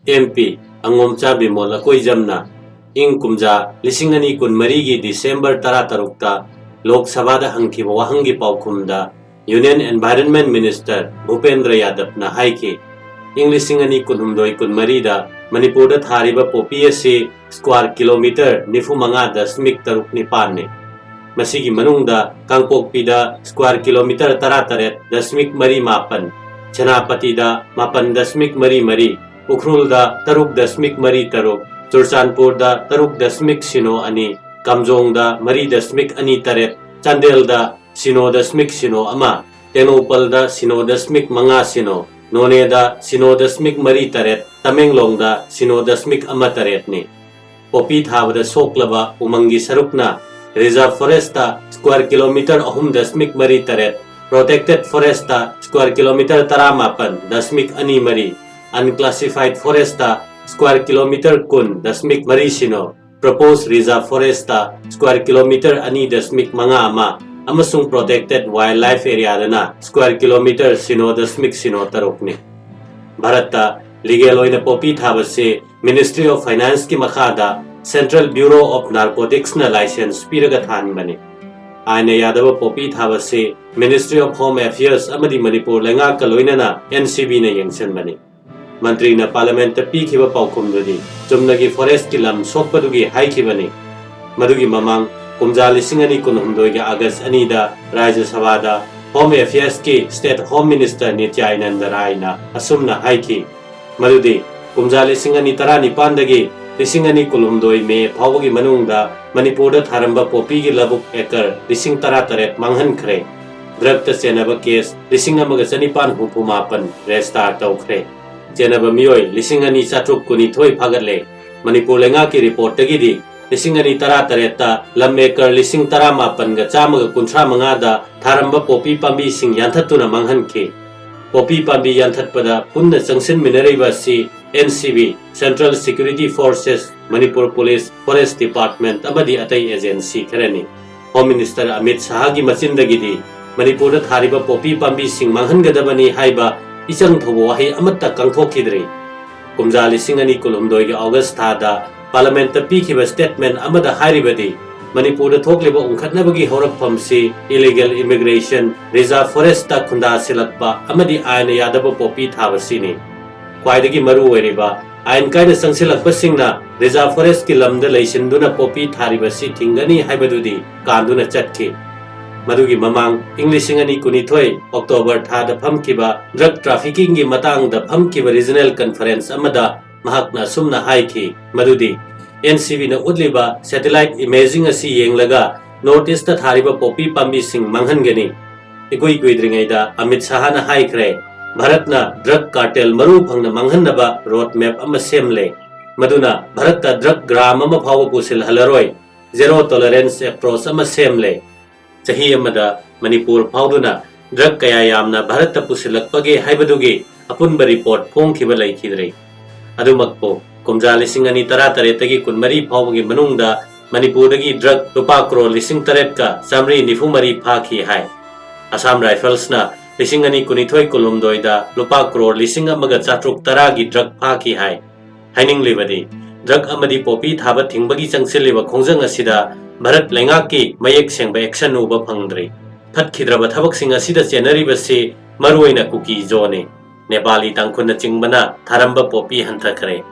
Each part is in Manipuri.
MP Angomcha Bimola Koijamna Ing Kumja Lisingani Kun Marigi December Taratarukta Lok Sabada Hanki Wahangi Paukumda Union Environment Minister Bhupendra Yadav na Haiki Ing Lisingani Kun Humdoi Kun Marida Manipurda Thariba PSC square kilometer Nifumanga Dasmik Taruk Nipane Masigi Manungda Kangpokpida square kilometer Tarataret Dasmik Mari Mapan Chanapatida Mapan Dasmik Mari Mari Ukhrulda Taruk Dasmik Mari Taruk Churchanpurda Taruk Dasmik Sino Ani Kamjongda Mari Dasmik Ani Taret Chandelda Sino Dasmik Sino Ama Tenupalda Sino Dasmik Manga Sino Noneda Sino Dasmik Mari Taret Tamenglongda Sino Dasmik Ama Taret ni Popi Thavada Soklava Umangi Sarukna Reserve Foresta square kilometer Ahum Dasmik Mari Taret Protected Foresta square kilometer Taramapan Dasmik Ani Mari Unclassified Foresta square kilometer Kun Dasmik Mari Sino Proposed Reserve Foresta square kilometer Ani Dasmik Manga Ama Amasung Protected Wildlife Area Dana square kilometer Sino Dasmik Sino Tarukni Bharata Legal Oina Popi Thabase Ministry of Finance Ki Makhada Central Bureau of Narcotics na license Piragathan Bani Aina Yadava Popi Thabase Ministry of Home Affairs Amadi Manipur Lenga Kaloina na NCB na Yengsen Bani Mantri na Parliament Pikiba Paukumdudi Jumnagi Forest Kilam Sokpadugi Haikibani Madugi Mamang Kumja Lisingani Kunumdogi August Anida Raja Savada Home Affairs Ki State Home Minister Nitya Inanda Raina Asumna Haiki Madudi Kumja Lisingani Tarani Pandagi Lisingani Kulumdoi Me Pawagi Manungda Manipurda Tharamba Popi Labuk Ekar Lising Tarataret Manghan Kre Drug Senaba Case Lisinga Magasanipan Hupumapan Restart Kre Jenaba Mioi Lisingani Satruk Kunithoi Pagale Manipur Lenga Ki report Tagidi Lisingani Taratareta Lammaker Lising Taramapan Gachamaga Kuntra Mangada Tharamba Popi Pambi Sing Yantatuna Manghan Ke Popi Pambi Yantatpada Punna Sangsin Minereva Si NCB Central Security Forces Manipur Police Forest Department Amadi Atai Agency Karani Home Minister Amit Shahagi Machindagidi Manipur Thariba Popi Pambi Sing Manghan Gadabani Haiba Isang Thobo Wahi Amata Kangthokidri Kumja Lisingani Kulumdoi August Thada Parliament Pikiba Statement Amada Haribadi Manipur Thokliba Unkatnabagi Horakpam Si Illegal Immigration Reserve Foresta Kunda Silakpa Amadi Aina Yadaba Popi Thavasini Kwaidagi Maru Weriba Ain Kaina Sangsilakpa Singna Reserve Forest Ki Lamda Laisinduna Popi Tharibasi Tingani Haibadudi Kanduna Chatki Madugi Mamang Englishingani Kunithoi October Thada Phamkiba Drug Trafficking Gi Matang da Phamkiba Regional Conference Amada Mahakna Sumna Haiki Madudi NCB na Udliba Satellite Imaging Asi Yenglaga Notice ta Thariba Popi Pambi Sing Manghangani Ikui Kuidringaida Amit Shahana Haikre Bharatna Drug Cartel Maru Phangna Manghanaba Roadmap Ama Semle Maduna Bharata Drug Gram Ama Phawa Pusil Halaroi Zero Tolerance Approach Ama Semle Chahi Amada Manipur Phauduna Drug Kaya Yamna Bharata Pusilakpage Haibadugi Apunba Report Phongkhiba Laikhidre Adumakpo Kumja Lisingani Tarataretagi Kunmari Pawagi Manungda Manipurdagi Drug Lupa Crore Lising Taretka Samri Nifumari Phaki Hai Assam Rifles na Lisingani Kunithoi Kulumdoida Lupa Crore Lising Amaga Chatruk Taragi Drug Phaki Hai Haining Livadi Drug Amadi Popi Thaba Tingbagi Changsiliba Khongjang Asida Bharat Lengaki Mayek Sengba Action Uba Phangdri Phat Khidraba Thabak Sing Asida Chenaribasi Maruina Kuki Zone Nepali Tangkhuna Chingbana Tharamba Popi Hanthakre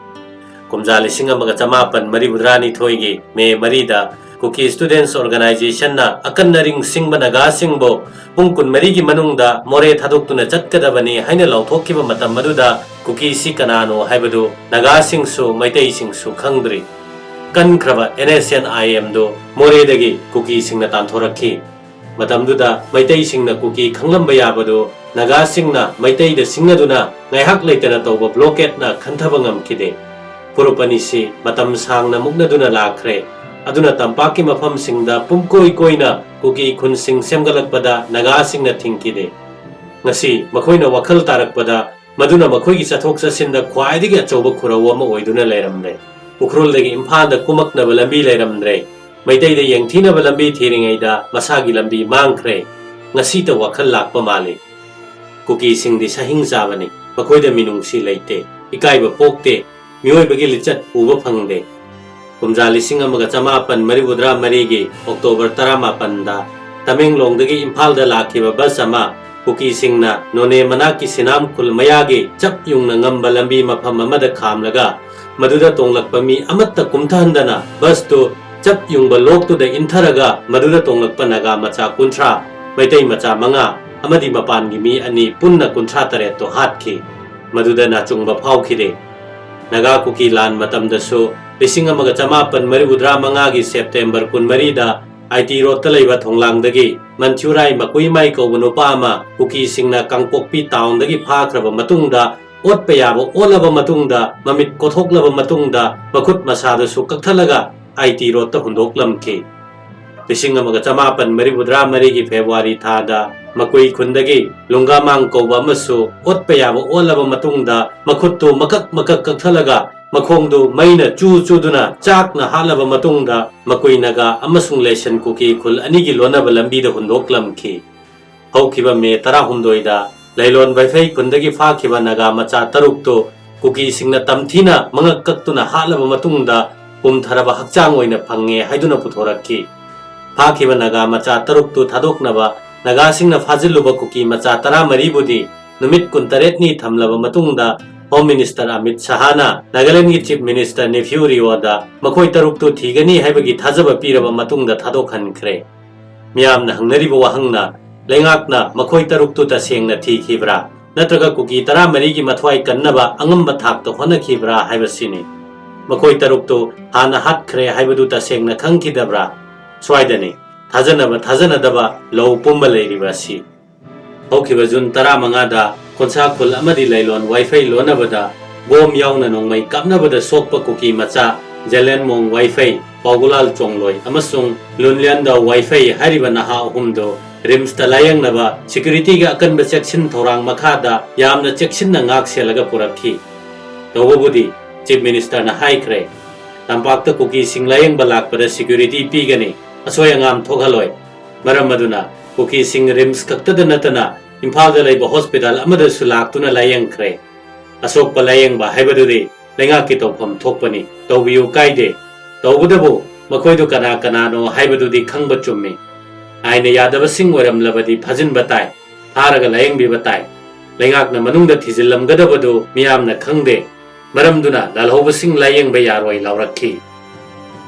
Kumja Lisinga Magachamapan Maribudrani Thoigi Me Marida Kuki Students Organization na Akannaring Singba Naga Singbo Pungkun Marigi Manungda More Thaduktuna Chatkadabani Haina Lauthokiba Matam Maduda Kuki Sikanano Haibadu Naga Singsu Maitei Singsu Khangdri Kankraba NSN IM do More Dagi Kuki Singna Tanthorakhi Matamduda Maitei Singna Kuki Khanglamba Yabadu Naga Singna Maitei da Singaduna Ngaihak Leitana Tauba Blockade na Khanthabangam Kide Purupanisi Matam Sangna Mugnaduna Lakre Aduna Tampaki Mafam Singda Pumkoi Koina Kuki Kun Sing Semgalakpada Naga Singna Tingkide Ngasi Makoina Wakal Tarakpada Maduna Makoi Sathok Sasinda Kwaidigi Achoba Kurawama Oiduna Leramne Ukrulegi Imphanda Kumakna Balambi Leramdre Maitei da Yangtina Balambi Thiringaida Masagi Lambi Mangkre Ngasita Wakal Lakpa Mali Kuki Sing di Sahing Zavani Makoida Minungsi Leite Ikaiba Pokte ꯃꯤꯑꯣꯏꯕꯒꯤ ꯂꯤꯆꯠ ꯎꯕ ꯐꯪꯗꯦ ꯀꯨꯝꯖꯥ 1954ꯒꯤ ꯑꯣꯛꯇꯣꯕꯔ 18ꯗ ꯇꯃꯦꯡꯂꯣꯡꯗꯒꯤ ꯏꯝꯐꯥꯜꯗ ꯂꯥꯛꯈꯤꯕ ꯕꯁ ꯑꯃ ꯀꯨꯀꯤꯁꯤꯡꯅ ꯅꯣꯅꯦ ꯃꯅꯥꯛꯀꯤ ꯁꯤꯅꯥꯝ ꯈꯨꯜ ꯃꯌꯥꯒꯤ ꯆꯞ ꯌꯨꯡꯅ ꯉꯝꯕ ꯂꯝꯕꯤ ꯃꯐꯝ ꯑꯃꯗ ꯈꯥꯝꯂꯒ ꯃꯗꯨꯗ ꯇꯣꯡꯂꯛꯄ ꯃꯤ ꯑꯃꯠꯇ ꯀꯨꯝꯊꯍꯟꯗꯅ ꯕꯁꯇꯨ ꯆꯞ ꯌꯨꯡꯕ ꯂꯣꯛꯇꯨꯗ ꯏꯟꯊꯔꯒ ꯃꯗꯨꯗ ꯇꯣꯡꯂꯛꯄ ꯅꯥꯒꯥ ꯃꯆꯥ 30 ꯃꯩꯇꯩ ꯃꯆꯥ 5 amadi mapangi mi ani punna 38 to hatki maduda nachungba phaukhide naga kuki lan matamdasu 1954 gi September 13 da IT road ta leiba thonglangdagi Manchurai Makuimai kobunu pama kuki singna Kangpokpi town dagi phakraba matungda otpa yabo olaba matungda mamit kothoklaba matungda makhut masada su kakthalaga IT road ta hundoklamki 1954 gi February thada Makui Kundagi Lungamang Koba Masu otpa yabo olaba matungda makhuttu makak kakthalaga Makhongdu maina chuduna chakna halaba matungda makui naga amasung lesson kuki khul anigi lonaba lambi da hundoklamki haukiba me 16 da lailon waifai kundagi fakhiba naga macha tarukto kuki singna tamthina mangak kaktuna halaba matungda pumtharaba hakchang oina phange haiduna puthorakki fakhiba naga macha taruktu thadoknaba naga singna fajiluba kuki macha 13 budi numit 18 ni thamlaba matungda Home Minister Amit Shahana Nagaland Chief Minister Nephew Rioda Makoi Taruktu Thigani Haibagi Thajaba Piraba Matungda Thadokhan Kre Miyamna Hangnariba Wahangna Lengakna Makoi Taruktu Tasengna Thikhibra Natraga Kuki 13 gi Mathwai Kannaba Angamba Thakta Honakibra Haibasini Makoi Taruktu Hana Hatkre Haibadu Tasengna Khangkidabra Swaidani Thajanadaba Low Pumba Leiribasi Hokiba Jun 15 da Konsa khul amadi lailon wifi lonabada bom yauna nongmai kapnabada sokpa kuki macha jalen mong wifi pagulal chongloi amasung lunlian da wifi hariba naha humdo rims talayang naba security ga akan ba section thorang makhada yamna section na ngak selaga purakhi tawbudi chief minister na haikre tampakta kuki singlayang balak pada security pigani asoyangam thokhaloi maram maduna kuki sing rims kaktada natana Imphal da leiba hospital amada sulaktuna layang kre asok pa layang ba haibadudi lenga ki topam thokpani tawbiu kaide tawbudabu makhoi du kana no haibadudi khangba chummi aina yadaba sing waram labadi phajin batai haraga layang bi batai lengak na manungda thijilam gadabadu miyamna khangde maramduna lalhoba sing layang ba yaroi laurakhi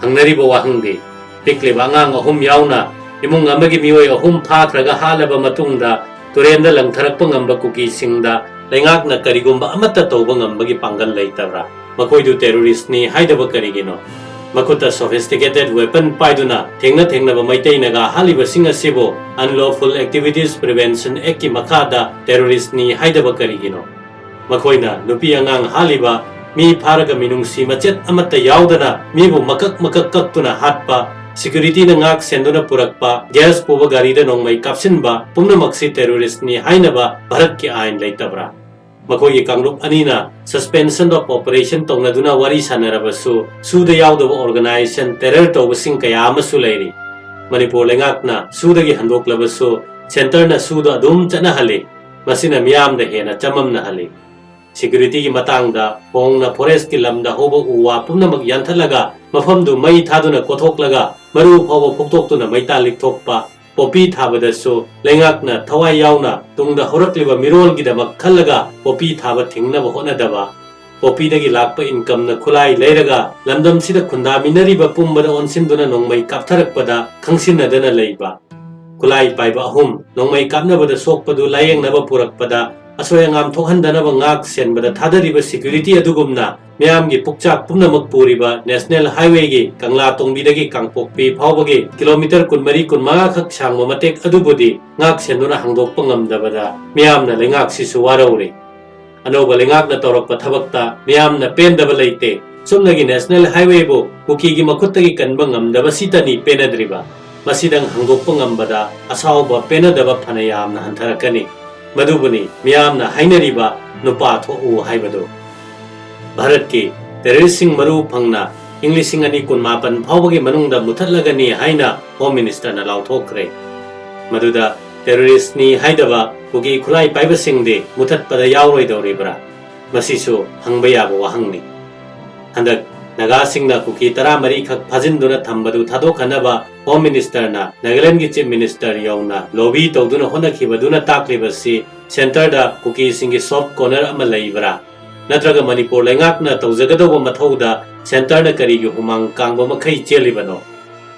hangnari ba wahangde tikle bangang ahum yauna imung amagi mioi ahum phakraga halaba matungda Turenda lang tharakpa ngamba kuki singda lengakna karigumba amata tawba ngambagi pangal leitabra makoidu terrorist ni haidaba karigino makuta sophisticated weapon paiduna thengna ba maitai naga haliba singa sibo unlawful activities prevention act ki makhada terrorist ni haidaba karigino makoina nupi angang haliba mi pharaga minungsi machet amata yaudana mibu makak kaktuna hatpa Security na ngak senduna purakpa gas puba gari da nongmai kapsin ba pumna maksi terrorist ni haina ba Bharat ki ain leitabra makoi kangrup anina suspension of operation tongna duna wari sanarabasu suda yaudaba organization terror tawbasing kaya amasu leiri Manipur lengakna sudagi handoklabasu center na suda adum chana hali masina miyam da hena chamam na hali Security ki matangda hongna forest ki lamda hoba uwa pumna mag yanthalaga mafamdu mai thaduna kothoklaga maru phoba phuktoktuna maita likthokpa popi thabadasu lengakna thawai yauna tungda horakliba mirol gidamak khallaga popi thaba thingnaba honadaba popi dagi lakpa income na khulai leiraga lamdam sida khunda minariba pumbada onsinduna nongmai kaptharakpada khangsinnadana leiba khulai paiba ahum nongmai kapnabada sokpadu layengnaba purakpada asoyangam thokhandanaba ngak senbada thadariba security adugumna miyamgi pukchak pumnamak puriba national highway gi kangla tongbidagi kangpokpi phawbagi kilometer 13 khak sangma matek adubudi ngak senduna hangdokpa ngamdabada miyamna lengak sisu warauri anoba lengakna torakpa thabakta miyamna pendaba leite sumnagi national highway bo kuki gi makhuttagi kanba ngamdaba sitani penadriba masidang hangdokpa ngambada asawba penadaba phanayamna hantharakani Madubuni miyamna hainariba nupa tho'u haibadu Bharat ki terrorist sing maru phangna English sing ani kun mapan phawbagi manungda muthatlagani haina Home Minister na lauthokre Maduda terrorist ni haidaba kugi khulai paiba singde muthatpada yauroi doribra masisu hangba yaba wahangni Handak Nagasingna Kuki Tara Mari Kak Pazinduna Tambadu Tado Kanaba Home Minister na Nagaland gi Chief Minister yongna lobby tawduna honakibaduna taklibasi Center da Kuki singi soft corner ama leibra natraga Manipur lengakna tawjagadawa mathauda Center na karigi humang kangba makai chelibano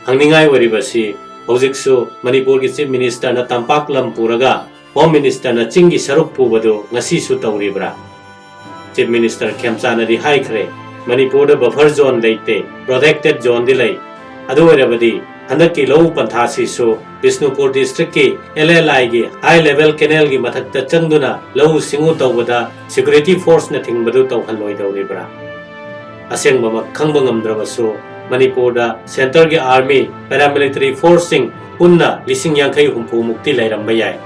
hangningai waribasi hojiksu Manipur gi Chief Minister na Tampak Lam puraga Home Minister na Chingi Saruk pubadu ngasi su tawribra Chief Minister Khemchana di haikre Manipur da buffer zone leite protected zone dilai adu warabadi Handaki low panthasi so Bisnupur district ki LLI gi high level canal gi mathakta changduna low singu tawbada security force na thingbadu tawhaloi dawribra aseng bama khangba ngamdrabasu Manipur da center gi army paramilitary forcing punna lising yankai humpu mukti lairamba yai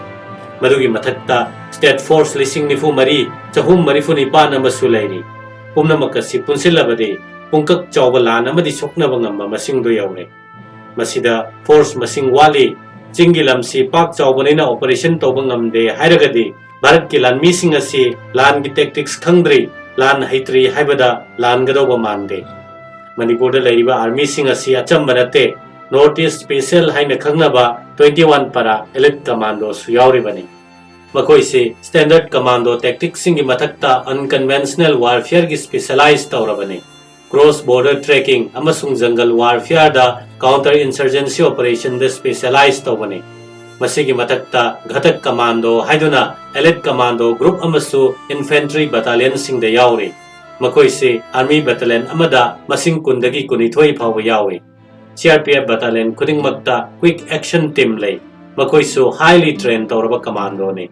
madugi mathakta state force lising nifu mari chahum marifu nipan amasu lairi pumna makasi punsilabade pungkak chawbalan amadi sokna bangamba masing do yaure Masida force masing wali Chingi lamsi pak chawbanina operation tawbangamde hairagadi Bharat ki lan missing asi lan gi tactics khangdri lan haitri haibada lan gadoba mande Manipur da laiba army sing asi achambanate North East Special haina khangnaba 21 para elite commando su yauri bani makoi se standard commando tactics singi mathakta unconventional warfare gi specialized tawrabani cross border tracking amasung jungle warfare da counterinsurgency operation da specialized tawbani masigi matakta ghatak commando haiduna elite commando group amasu infantry battalion sing da yauri makoi se army battalion amada masing kundagi kunithoi phawa yawi CRPF battalion kuding makta quick action team lay makoi su highly trained tawraba commando ne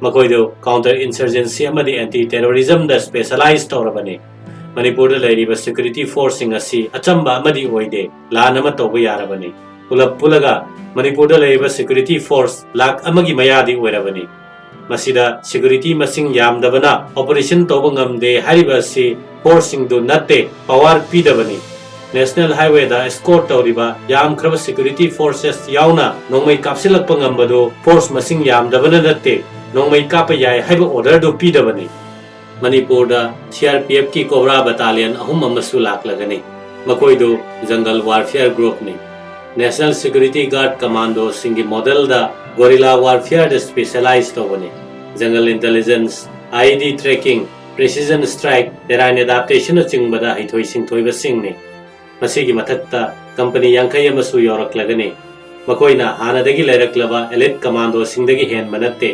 makoi do counterinsurgency amadi anti terrorism da specialized tawrabani Manipur da lairiba security force asi achamba amadi oide lan ama tawba yarabani pulap pulaga Manipur da lairiba security force lak amagi mayadi oirabani masida security masing yamdabana operation tawba ngamde hariba si force do natte power pidabani national highway da escort tawriba yam khraba security forces yauna nongmai kapsilak pangambado force masing yamdabana natte nongmai kapa yai haiba order do pidabani Manipur da CRPF ki Cobra Battalion ahum amasu laklagani makoi do jungle warfare group ni National Security Guard Commando singi model da guerrilla warfare da specialized tawani jungle intelligence IED tracking precision strike terrain adaptation chingbada haithoi singthoi ba singni masigi mathakta company yankai amasu yoraklagani makoina hanadagi lailaklaba elite commando singdagi hen manatte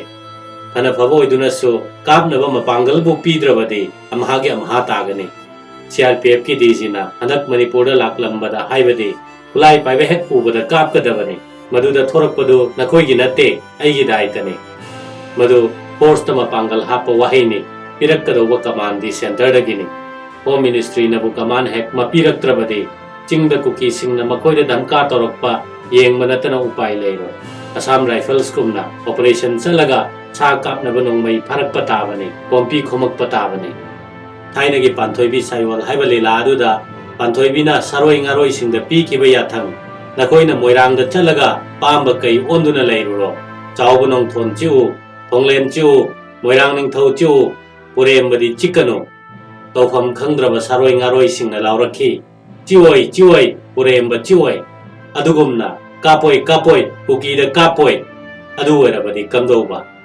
Kana phavo iduna so kapnaba mapangal bu pidrabadi amhage amha tagani CRPF ki dizina anak Manipur da laklambada haibadi kulai paibe hek ubada kapkadabani maduda thorakpadu nakoi gi natte aigi daitani madu force ta mapangal hapa wahini pirakkadova command di center da gini Home Ministry na bu command hek mapiraktrabadi chingda kuki singna makoi da damka torokpa yeng manatana upai leiro Assam Rifles kumna operation salaga sa kap na banong may parak patabani pompi khomak patabani thaina gi panthoibi saiwal haibali ladu da panthoibi na saroi ngaroi singda pi ki baya thang nakoina moirang da chalaga pamba kai onduna leiruro chawbunong thon chiu thonglen chiu moirang ning thau chiu purem badi chikano tawpham khangdraba saroi ngaroi singna laurakhi chioi purem ba chioi adugumna kapoi Kuki da Kappa Yade adu warabadi kamdoba